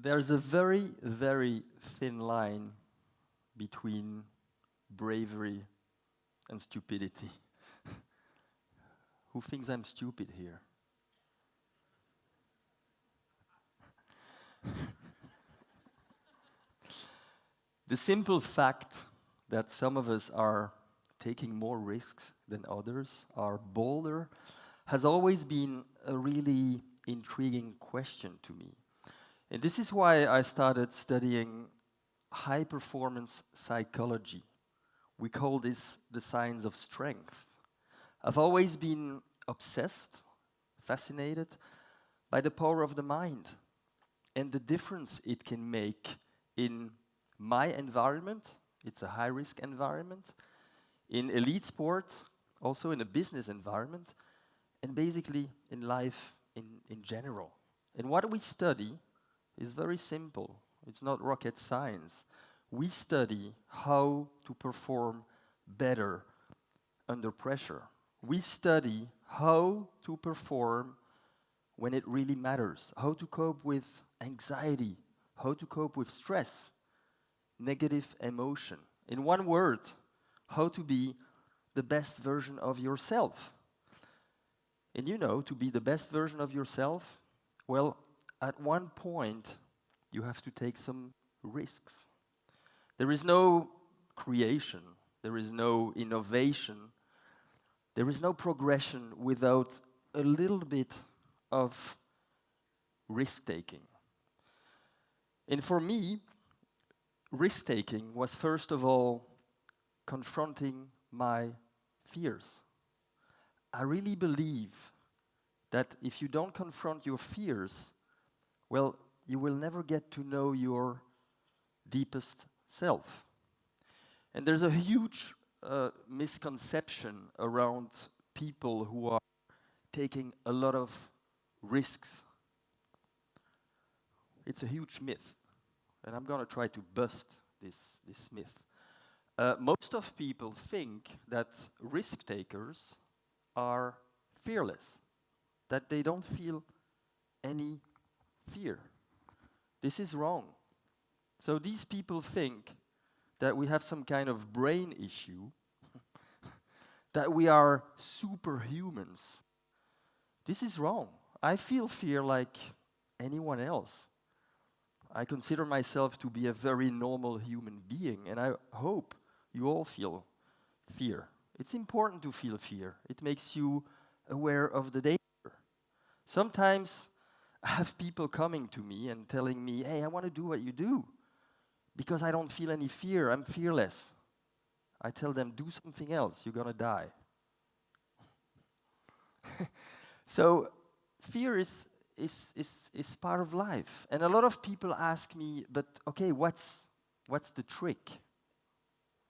There's a very, very thin line between bravery and stupidity. Who thinks I'm stupid here? The simple fact that some of us are taking more risks than others, are bolder, has always been a really intriguing question to me. And this is why I started studying high performance psychology. We call this the science of strength. I've always been obsessed, fascinated by the power of the mind and the difference it can make in my environment. It's a high-risk environment, in elite sport, also in a business environment, and basically in life in general. And what we study is very simple. It's not rocket science. We study how to perform better under pressure. We study how to perform when it really matters, how to cope with anxiety, how to cope with stress, negative emotion. In one word, how to be the best version of yourself. And you know, to be the best version of yourself, well, at one point, you have to take some risks. There is no creation, there is no innovation, there is no progression without a little bit of risk-taking. And for me, risk-taking was first of all confronting my fears. I really believe that if you don't confront your fears, well, you will never get to know your deepest self. And there's a huge misconception around people who are taking a lot of risks. It's a huge myth, and I'm going to try to bust this myth. Most of people think that risk takers are fearless, that they don't feel any fear. This is wrong. So these people think that we have some kind of brain issue, that we are superhumans. This is wrong. I feel fear like anyone else. I consider myself to be a very normal human being, and I hope you all feel fear. It's important to feel fear. It makes you aware of the danger. Sometimes I have people coming to me and telling me, hey, I want to do what you do because I don't feel any fear. I'm fearless. I tell them, do something else. You're going to die. So fear is part of life. And a lot of people ask me, but okay, what's the trick?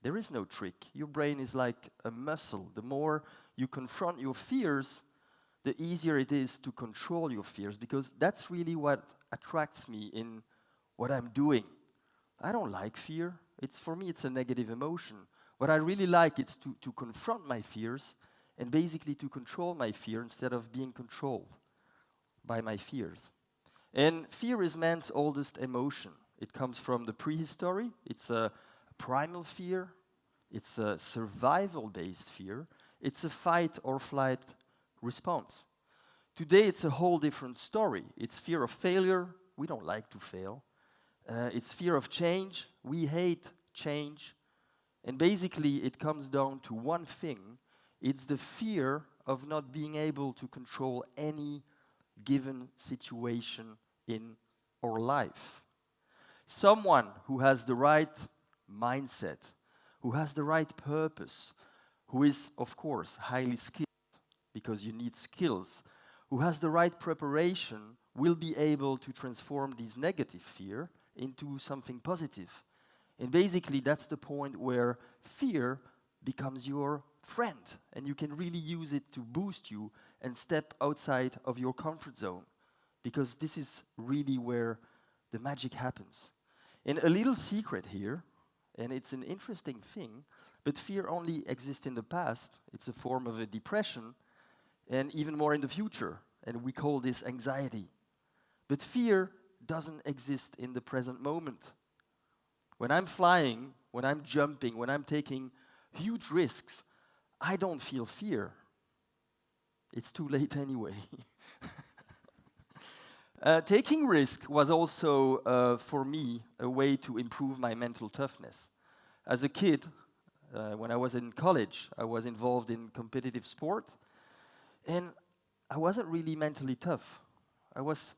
There is no trick. Your brain is like a muscle. The more you confront your fears, the easier it is to control your fears, because that's really what attracts me in what I'm doing. I don't like fear. For me, it's a negative emotion. What I really like is to confront my fears and basically to control my fear instead of being controlled by my fears. And fear is man's oldest emotion. It comes from the prehistory. It's a primal fear. It's a survival-based fear. It's a fight or flight response. Today, it's a whole different story. It's fear of failure. We don't like to fail. It's fear of change. We hate change. And basically, it comes down to one thing. It's the fear of not being able to control any given situation in our life. Someone who has the right mindset, who has the right purpose, who is, of course, highly skilled, because you need skills, who has the right preparation, will be able to transform this negative fear into something positive. And basically, that's the point where fear becomes your friend, and you can really use it to boost you and step outside of your comfort zone, because this is really where the magic happens. And a little secret here, and it's an interesting thing, but fear only exists in the past. It's a form of a depression, and even more in the future, and we call this anxiety. But fear doesn't exist in the present moment. When I'm flying, when I'm jumping, when I'm taking huge risks, I don't feel fear. It's too late anyway. Taking risk was also, for me, a way to improve my mental toughness. As a kid, when I was in college, I was involved in competitive sport, and I wasn't really mentally tough. I was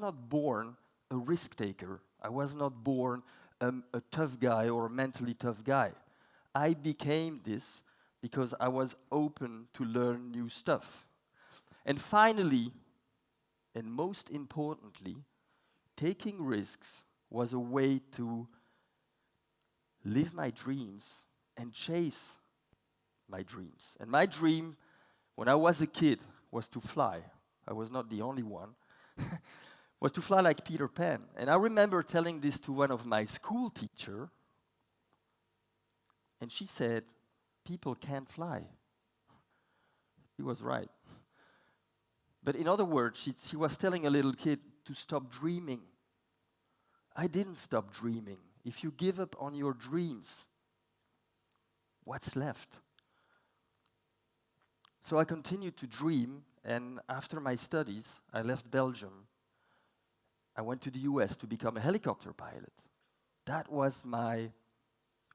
not born a risk taker. I was not born a tough guy or a mentally tough guy. I became this because I was open to learn new stuff. And finally, and most importantly, taking risks was a way to live my dreams and chase my dreams. And my dream, when I was a kid, was to fly. I was not the only one. Was to fly like Peter Pan. And I remember telling this to one of my school teachers, and she said, people can't fly. He was right. But in other words, she was telling a little kid to stop dreaming. I didn't stop dreaming. If you give up on your dreams, what's left? So I continued to dream, and after my studies, I left Belgium. I went to the US to become a helicopter pilot. That was my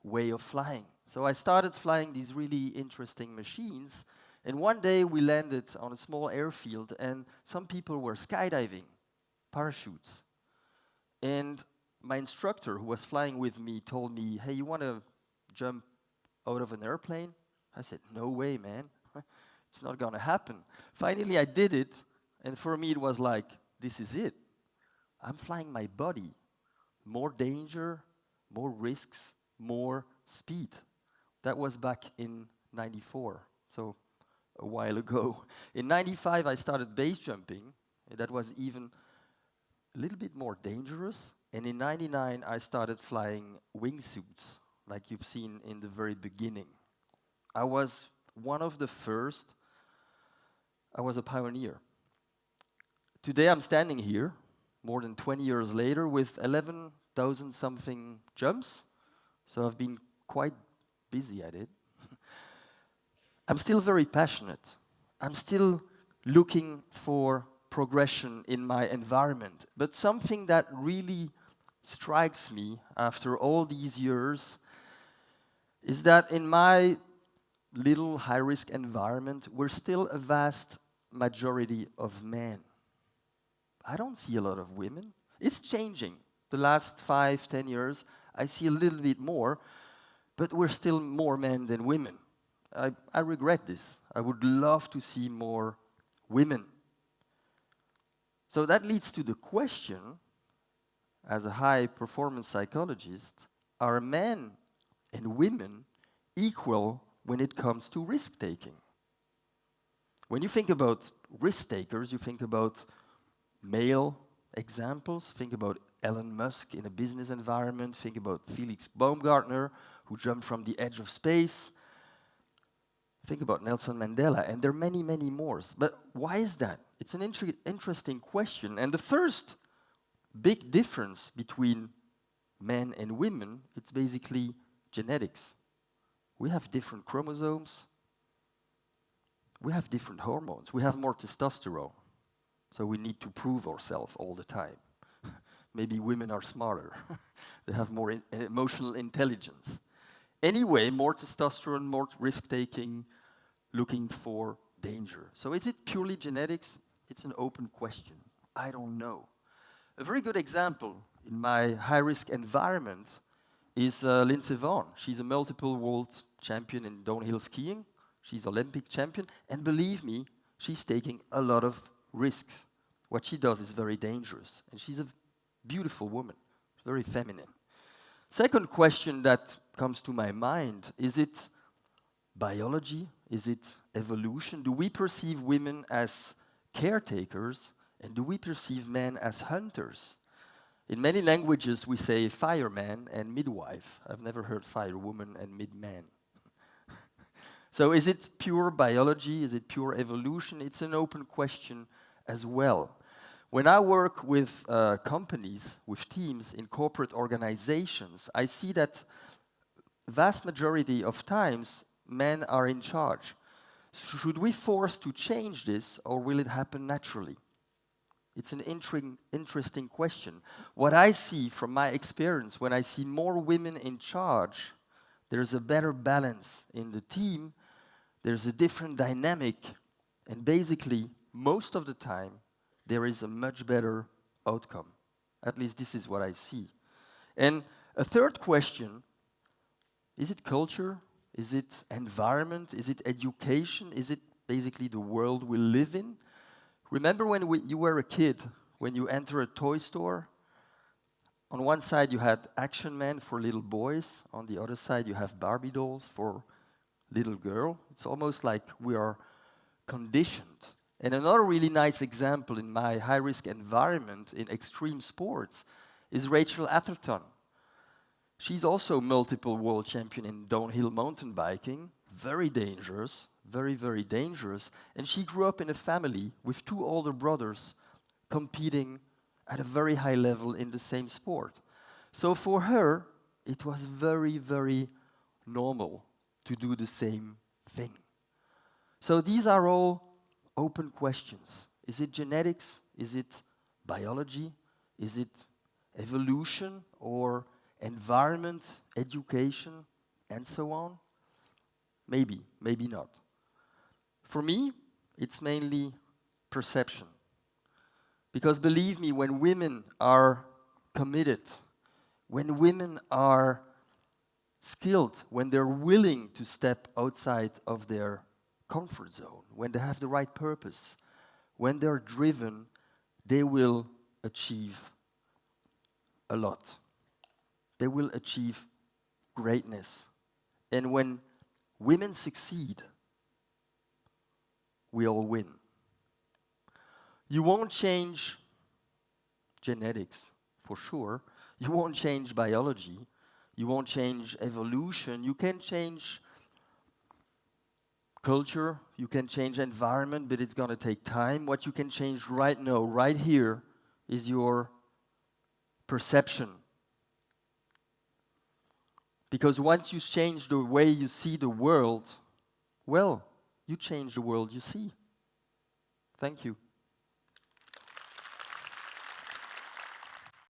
way of flying. So I started flying these really interesting machines, and one day we landed on a small airfield, and some people were skydiving, parachutes. And my instructor, who was flying with me, told me, hey, you want to jump out of an airplane? I said, no way, man. It's not going to happen. Finally, I did it, and for me it was like, this is it. I'm flying my body. More danger, more risks, more speed. That was back in '94, so a while ago. In '95, I started base jumping. That was even a little bit more dangerous. And in '99, I started flying wingsuits, like you've seen in the very beginning. I was one of the first. I was a pioneer. Today, I'm standing here, more than 20 years later, with 11,000 something jumps. So I've been quite busy at it. I'm still very passionate. I'm still looking for progression in my environment. But something that really strikes me after all these years is that in my little high-risk environment, we're still a vast majority of men. I don't see a lot of women. It's changing. The last 5, 10 years, I see a little bit more, but we're still more men than women. I regret this. I would love to see more women. So that leads to the question, as a high-performance psychologist, are men and women equal when it comes to risk-taking? When you think about risk-takers, you think about male examples, think about Elon Musk in a business environment, think about Felix Baumgartner, who jumped from the edge of space, think about Nelson Mandela, and there are many, many more. But why is that? It's an interesting question. And the first big difference between men and women, it's basically genetics. We have different chromosomes. We have different hormones. We have more testosterone. So we need to prove ourselves all the time. Maybe women are smarter. They have more emotional intelligence. Anyway, more testosterone, more risk-taking, looking for danger. So is it purely genetics? It's an open question. I don't know. A very good example in my high-risk environment is Lindsey Vonn. She's a multiple world champion in downhill skiing. She's Olympic champion. And believe me, she's taking a lot of risks. What she does is very dangerous. And she's a beautiful woman, very feminine. Second question that comes to my mind, is it biology? Is it evolution? Do we perceive women as caretakers? And do we perceive men as hunters? In many languages, we say fireman and midwife. I've never heard firewoman and midman. So is it pure biology? Is it pure evolution? It's an open question as well. When I work with companies, with teams in corporate organizations, I see that vast majority of times men are in charge. Should we force to change this, or will it happen naturally? It's an interesting question. What I see from my experience, when I see more women in charge, there's a better balance in the team, there's a different dynamic, and basically, most of the time, there is a much better outcome. At least this is what I see. And a third question, is it culture? Is it environment? Is it education? Is it basically the world we live in? Remember when you were a kid, when you enter a toy store? On one side you had Action Man for little boys, on the other side you have Barbie dolls for little girl. It's almost like we are conditioned. And another really nice example in my high-risk environment in extreme sports is Rachel Atherton. She's also multiple world champion in downhill mountain biking, very dangerous, very, very dangerous. And she grew up in a family with two older brothers competing at a very high level in the same sport. So for her, it was very, very normal to do the same thing. So these are all open questions. Is it genetics? Is it biology? Is it evolution or environment, education, and so on? Maybe, maybe not. For me, it's mainly perception. Because believe me, when women are committed, when women are skilled, when they're willing to step outside of their comfort zone, when they have the right purpose, when they're driven, they will achieve a lot. They will achieve greatness. And when women succeed, we all win. You won't change genetics, for sure. You won't change biology. You won't change evolution. You can change culture, you can change environment, but it's going to take time. What you can change right now, right here, is your perception. Because once you change the way you see the world, well, you change the world you see. Thank you.